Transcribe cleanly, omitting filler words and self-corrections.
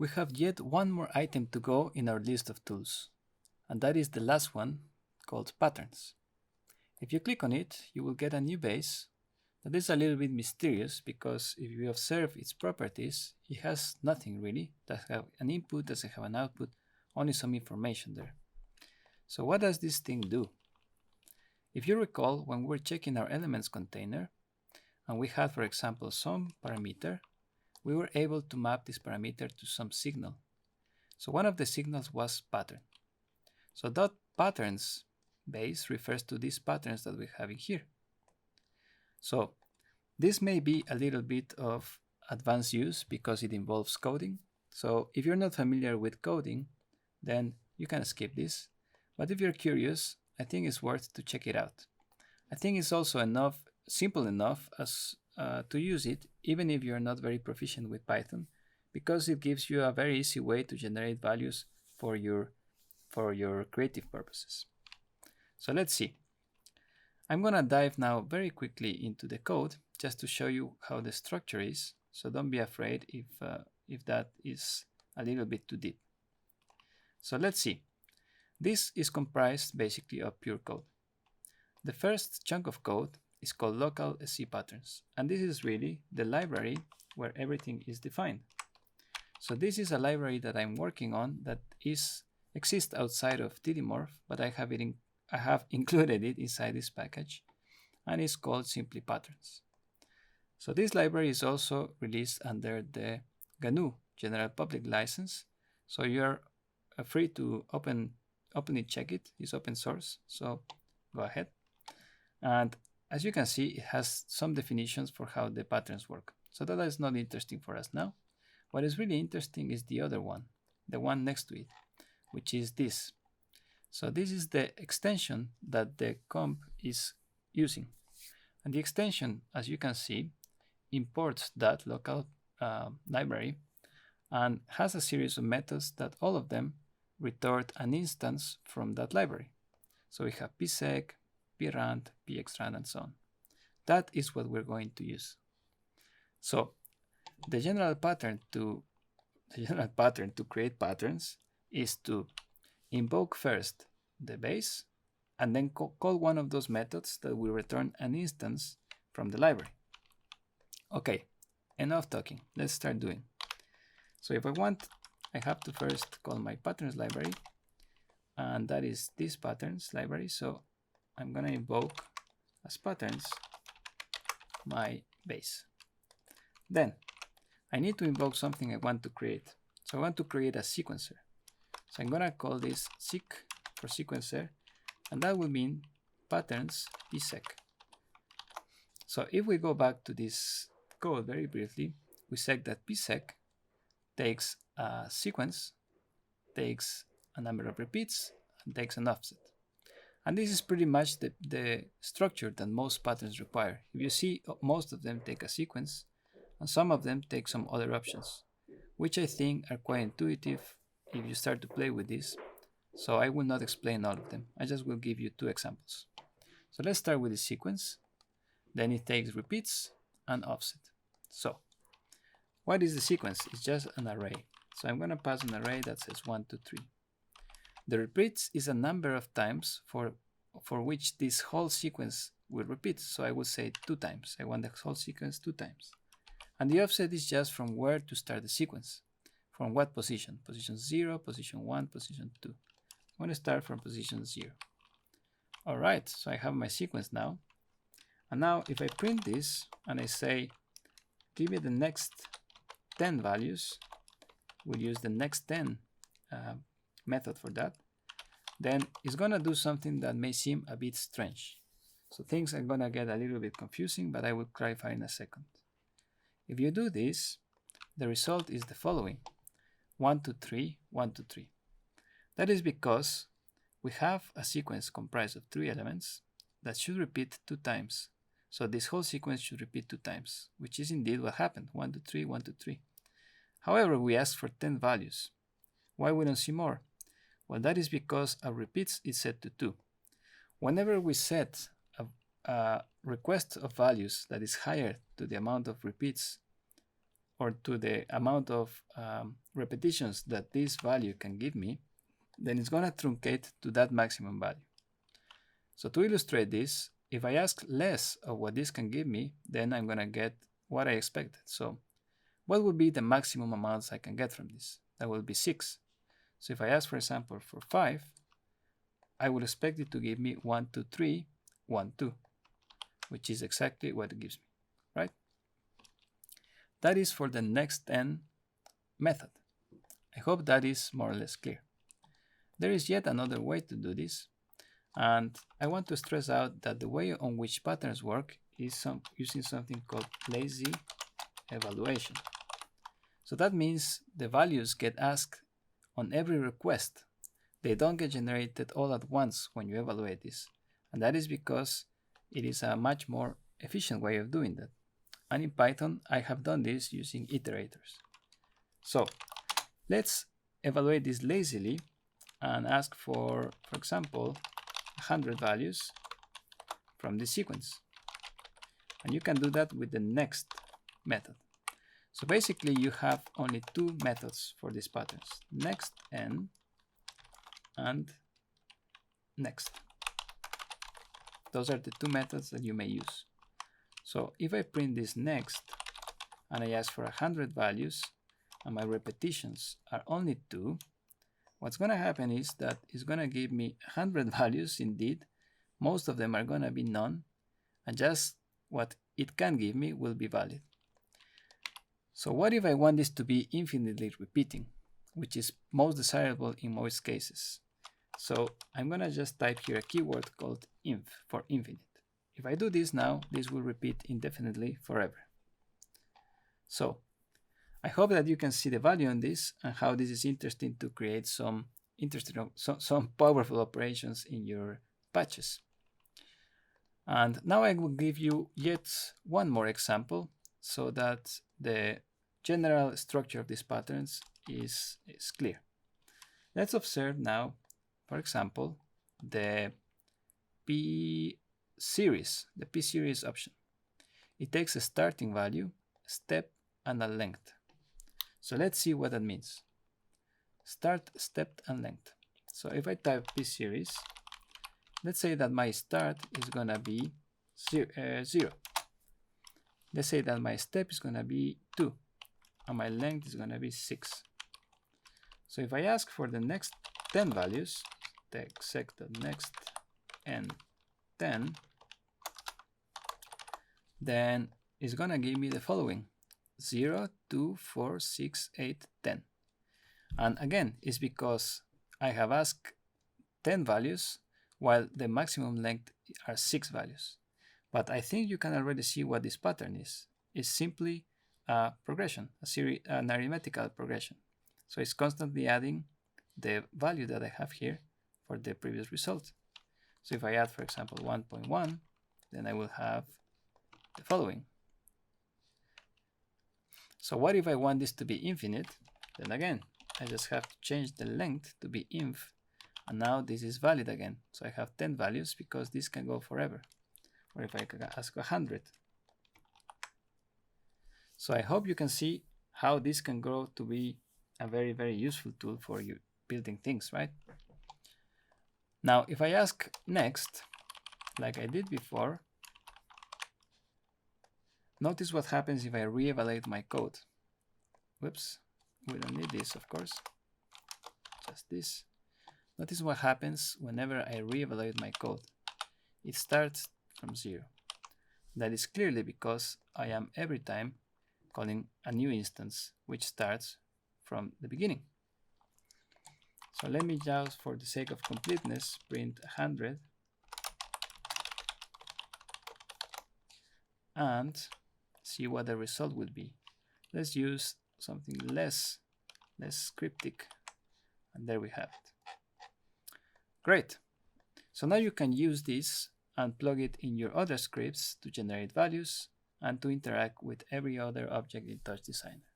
We have yet one more item to go in our list of tools, and that is the last one, called patterns. If you click on it, you will get a new base that is a little bit mysterious, because if you observe its properties, it has nothing really. It doesn't have an input, doesn't have an output, only some information there. So what does this thing do? If you recall, when we're checking our elements container, and we had, for example, some parameter, we were able to map this parameter to some signal. So one of the signals was pattern. So that patterns base refers to these patterns that we have in here. So this may be a little bit of advanced use because it involves coding. So if you're not familiar with coding, then you can skip this. But if you're curious, I think it's worth to check it out. I think it's also simple enough as to use it, even if you're not very proficient with Python, because it gives you a very easy way to generate values for your creative purposes. So let's see. I'm gonna dive now very quickly into the code just to show you how the structure is. So don't be afraid if that is a little bit too deep. So let's see. This is comprised basically of pure code. The first chunk of code is called local SC patterns, and this is really the library where everything is defined. So this is a library that I'm working on that exists outside of TDMorph, but I have included it inside this package, and it's called simply patterns. So this library is also released under the GNU General Public License, so you're free to open it, check it. It's open source, so go ahead. And as you can see, it has some definitions for how the patterns work. So that is not interesting for us now. What is really interesting is the other one, the one next to it, which is this. So this is the extension that the comp is using. And the extension, as you can see, imports that local library and has a series of methods that all of them return an instance from that library. So we have psec, prand, pextrand, and so on. That is what we're going to use. So the general pattern to create patterns is to invoke first the base and then call one of those methods that will return an instance from the library. Okay, enough talking. Let's start doing. So if I want, I have to first call my patterns library, and that is this patterns library. So I'm going to invoke as patterns my base. Then I need to invoke something I want to create. So I want to create a sequencer. So I'm going to call this seq for sequencer, and that will mean patterns psec. So if we go back to this code very briefly, we said that psec takes a sequence, takes a number of repeats, and takes an offset. And this is pretty much the structure that most patterns require. If you see, most of them take a sequence, and some of them take some other options, which I think are quite intuitive if you start to play with this. So I will not explain all of them. I just will give you two examples. So let's start with the sequence. Then it takes repeats and offset. So what is the sequence? It's just an array. So I'm going to pass an array that says 1, 2, 3. The repeats is a number of times for which this whole sequence will repeat. So I will say 2 times. I want the whole sequence 2 times. And the offset is just from where to start the sequence. From what position? Position 0, position 1, position 2. I'm going to start from position 0. All right, so I have my sequence now. And now if I print this and I say, give me the next 10 values, we'll use the next 10 method for that, then it's going to do something that may seem a bit strange. So things are going to get a little bit confusing, but I will clarify in a second. If you do this, the result is the following: 1, 2, 3, 1, 2, 3. That is because we have a sequence comprised of 3 elements that should repeat 2 times. So this whole sequence should repeat 2 times, which is indeed what happened: 1, 2, 3, 1, 2, 3. However, we asked for 10 values. Why we don't see more? Well, that is because our repeats is set to 2. Whenever we set a request of values that is higher to the amount of repeats or to the amount of repetitions that this value can give me, then it's going to truncate to that maximum value. So to illustrate this, if I ask less of what this can give me, then I'm going to get what I expected. So what would be the maximum amounts I can get from this? That will be 6. So if I ask, for example, for 5, I would expect it to give me 1, 2, 3, 1, 2, which is exactly what it gives me, right? That is for the next n method. I hope that is more or less clear. There is yet another way to do this, and I want to stress out that the way on which patterns work is using something called lazy evaluation. So that means the values get asked on every request. They don't get generated all at once when you evaluate this, and that is because it is a much more efficient way of doing that. And in Python, I have done this using iterators. So let's evaluate this lazily and ask for example, 100 values from this sequence. And you can do that with the next method. So basically, you have only 2 methods for these patterns, next n and next. Those are the 2 methods that you may use. So if I print this next and I ask for 100 values and my repetitions are only 2, what's going to happen is that it's going to give me 100 values indeed. Most of them are going to be none, and just what it can give me will be valid. So what if I want this to be infinitely repeating, which is most desirable in most cases? So I'm going to just type here a keyword called inf for infinite. If I do this now, this will repeat indefinitely forever. So I hope that you can see the value in this and how this is interesting to create some powerful operations in your patches. And now I will give you yet one more example so that the general structure of these patterns is clear. Let's observe now, for example, the p-series option. It takes a starting value, a step, and a length. So let's see what that means. Start, step, and length. So if I type p-series, let's say that my start is going to be 0. Let's say that my step is going to be 2, and my length is going to be 6. So if I ask for the next 10 values, next n 10, then it's going to give me the following: 0, 2, 4, 6, 8, 10. And again, it's because I have asked 10 values while the maximum length are 6 values. But I think you can already see what this pattern is. It's simply a progression, an arithmetical progression. So it's constantly adding the value that I have here for the previous result. So if I add, for example, 1.1, then I will have the following. So what if I want this to be infinite? Then again, I just have to change the length to be inf, and now this is valid again. So I have 10 values because this can go forever. Or if I can ask 100. So I hope you can see how this can grow to be a very, very useful tool for you building things, right? Now, if I ask next, like I did before, notice what happens if I reevaluate my code. Whoops, we don't need this, of course. Just this. Notice what happens whenever I reevaluate my code. It starts from 0. That is clearly because I am every time calling a new instance which starts from the beginning. So let me just, for the sake of completeness, print 100 and see what the result will be. Let's use something less cryptic, and there we have it. Great. So now you can use this and plug it in your other scripts to generate values and to interact with every other object in Touch Designer.